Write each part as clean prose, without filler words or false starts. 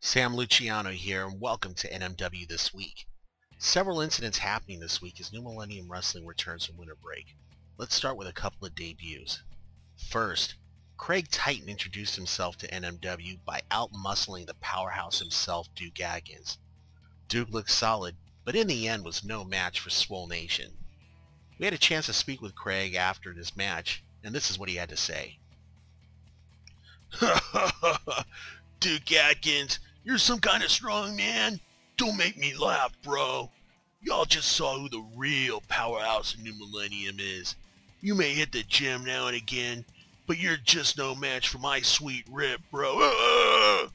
Sam Luciano here, and welcome to NMW This Week. Several incidents happening this week as New Millennium Wrestling returns from winter break. Let's start with a couple of debuts. First, Craig Titan introduced himself to NMW by out-muscling the powerhouse himself, Duke Atkins. Duke looked solid, but in the end was no match for Swole Nation. We had a chance to speak with Craig after this match, and this is what he had to say. Duke Atkins, you're some kind of strong man? Don't make me laugh, bro. Y'all just saw who the real powerhouse of New Millennium is. You may hit the gym now and again, but you're just no match for my sweet rip, bro.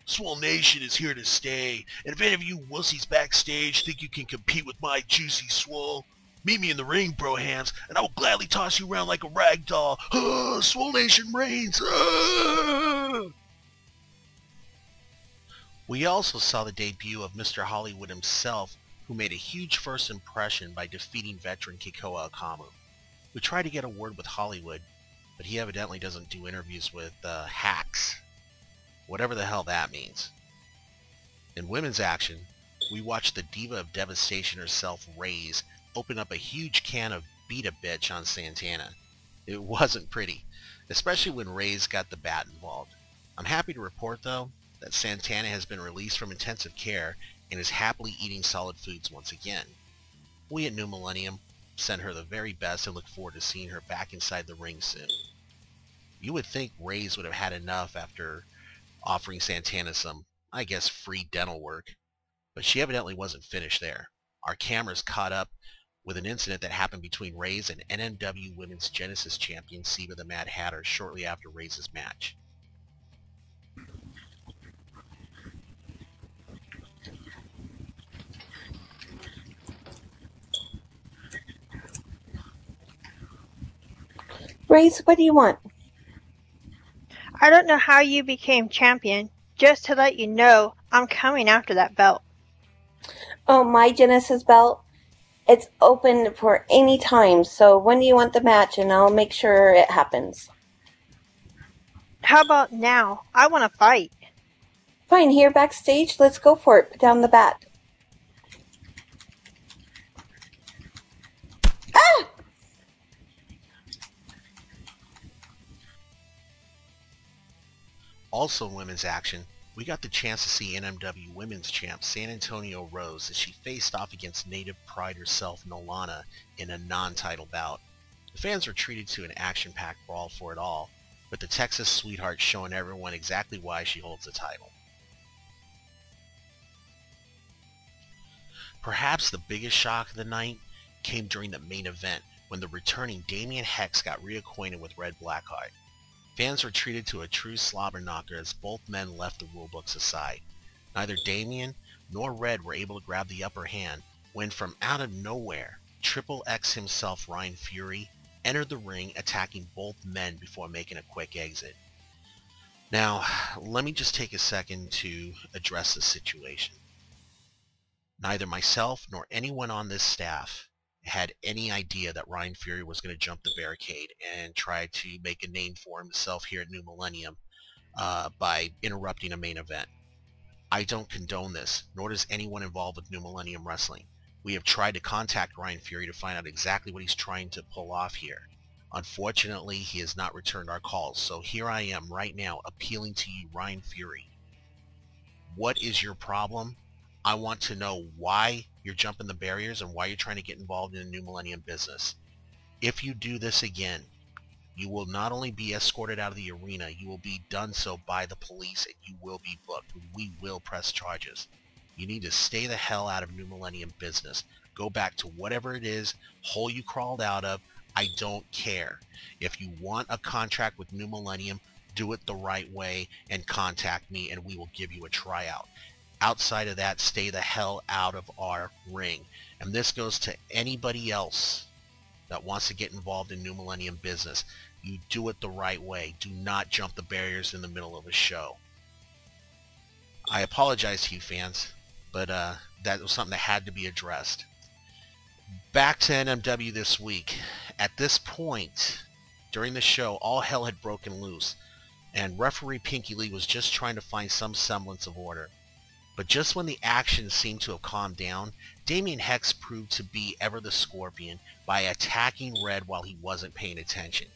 Swole Nation is here to stay, and if any of you wussies backstage think you can compete with my juicy swole, meet me in the ring, bro hams, and I will gladly toss you around like a rag doll. Swole Nation reigns. We also saw the debut of Mr. Hollywood himself, who made a huge first impression by defeating veteran Kikoa Akamu. We tried to get a word with Hollywood, but he evidently doesn't do interviews with hacks. Whatever the hell that means. In women's action, we watched the diva of devastation herself, Raze, open up a huge can of Beat a Bitch on Santana. It wasn't pretty, especially when Raze got the bat involved. I'm happy to report, though, that Santana has been released from intensive care and is happily eating solid foods once again. We at New Millennium send her the very best and look forward to seeing her back inside the ring soon. You would think Raze would have had enough after offering Santana some, I guess, free dental work, but she evidently wasn't finished there. Our cameras caught up with an incident that happened between Raze and NMW Women's Genesis Champion Siva the Mad Hatter shortly after Raze's match. Raze, what do you want? I don't know how you became champion. Just to let you know, I'm coming after that belt. Oh, my Genesis belt? It's open for any time, so when do you want the match, and I'll make sure it happens. How about now? I want to fight. Fine, here backstage, let's go for it. Put down the bat. Ah! Also in women's action, we got the chance to see NMW Women's Champ San Antonio Rose as she faced off against Native Pride herself, Nolana, in a non-title bout. The fans were treated to an action-packed brawl for it all, with the Texas sweetheart showing everyone exactly why she holds the title. Perhaps the biggest shock of the night came during the main event when the returning Damien Hex got reacquainted with Red Blackheart. Fans were treated to a true slobber knocker as both men left the rulebooks aside. Neither Damien nor Red were able to grab the upper hand when from out of nowhere, Triple X himself, Ryan Fury, entered the ring attacking both men before making a quick exit. Now, let me just take a second to address the situation. Neither myself nor anyone on this staff had any idea that Ryan Fury was going to jump the barricade and try to make a name for himself here at New Millennium by interrupting a main event. I don't condone this, nor does anyone involved with New Millennium Wrestling. We have tried to contact Ryan Fury to find out exactly what he's trying to pull off here. Unfortunately, he has not returned our calls, so here I am right now appealing to you, Ryan Fury. What is your problem? I want to know why you're jumping the barriers and why you're trying to get involved in the New Millennium business. If you do this again, you will not only be escorted out of the arena, you will be done so by the police and you will be booked. We will press charges. You need to stay the hell out of New Millennium business. Go back to whatever it is, hole you crawled out of. I don't care. If you want a contract with New Millennium, do it the right way and contact me and we will give you a tryout. Outside of that, stay the hell out of our ring. And this goes to anybody else that wants to get involved in New Millennium business. You do it the right way. Do not jump the barriers in the middle of a show. I apologize to you fans, but that was something that had to be addressed. Back to NMW this week. At this point, during the show, all hell had broken loose. and referee Pinky Lee was just trying to find some semblance of order. But just when the action seemed to have calmed down, Damien Hex proved to be ever the Scorpion by attacking Red while he wasn't paying attention.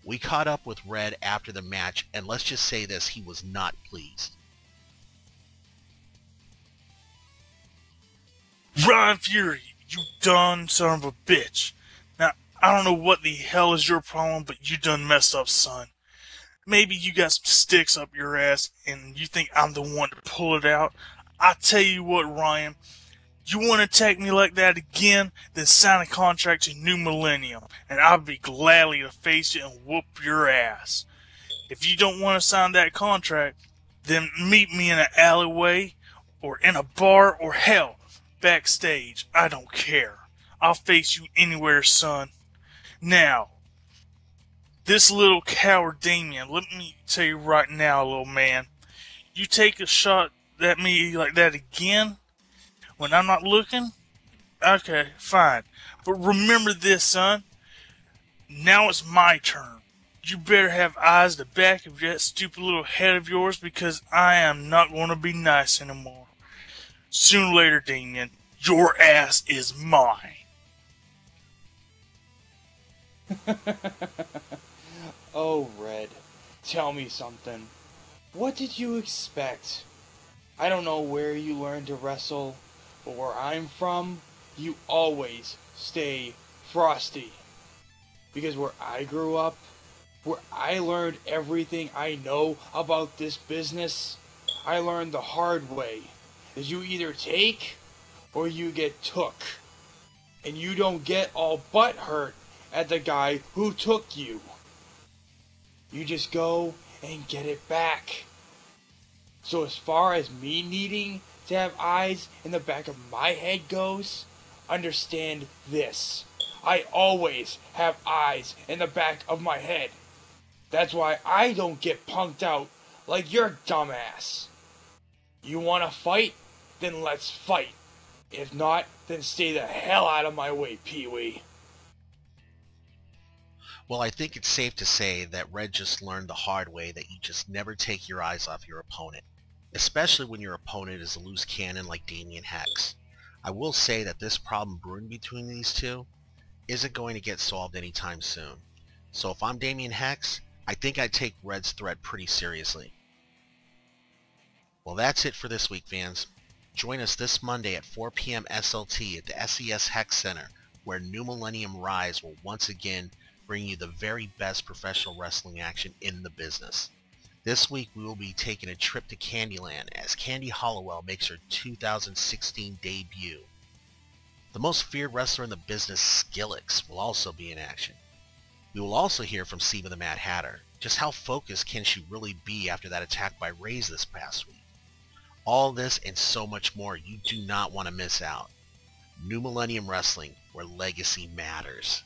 We caught up with Red after the match, and let's just say this, he was not pleased. Ryan Fury, you done son of a bitch. Now, I don't know what the hell is your problem, but you done messed up, son. Maybe you got some sticks up your ass and you think I'm the one to pull it out. I tell you what, Ryan, you want to attack me like that again, then sign a contract to New Millennium, and I'll be gladly to face you and whoop your ass. If you don't want to sign that contract, then meet me in an alleyway, or in a bar, or hell, backstage. I don't care. I'll face you anywhere, son. Now, this little coward Damien, let me tell you right now, little man, you take a shot at me like that again, when I'm not looking, okay, fine. But remember this, son. Now it's my turn. You better have eyes the back of that stupid little head of yours, because I am not going to be nice anymore. Sooner or later, Damien, your ass is mine. Oh, Red, tell me something. What did you expect? I don't know where you learned to wrestle, but where I'm from, you always stay frosty. Because where I grew up, where I learned everything I know about this business, I learned the hard way. Is you either take or you get took. And you don't get all butthurt at the guy who took you. You just go and get it back. So as far as me needing to have eyes in the back of my head goes, understand this. I always have eyes in the back of my head. That's why I don't get punked out like your dumbass. You wanna fight? Then let's fight. If not, then stay the hell out of my way, Pee-wee. Well, I think it's safe to say that Red just learned the hard way that you just never take your eyes off your opponent, especially when your opponent is a loose cannon like Damien Hex. I will say that this problem brewing between these two isn't going to get solved anytime soon. So if I'm Damien Hex, I think I'd take Red's threat pretty seriously. Well, that's it for this week, fans. Join us this Monday at 4 p.m. SLT at the SES Hex Center, where New Millennium Rise will once again bring you the very best professional wrestling action in the business. This week we will be taking a trip to Candyland as Candy Hollowell makes her 2016 debut. The most feared wrestler in the business, Skillix, will also be in action. We will also hear from Siva the Mad Hatter. Just how focused can she really be after that attack by Raze this past week? All this and so much more you do not want to miss out. New Millennium Wrestling, where legacy matters.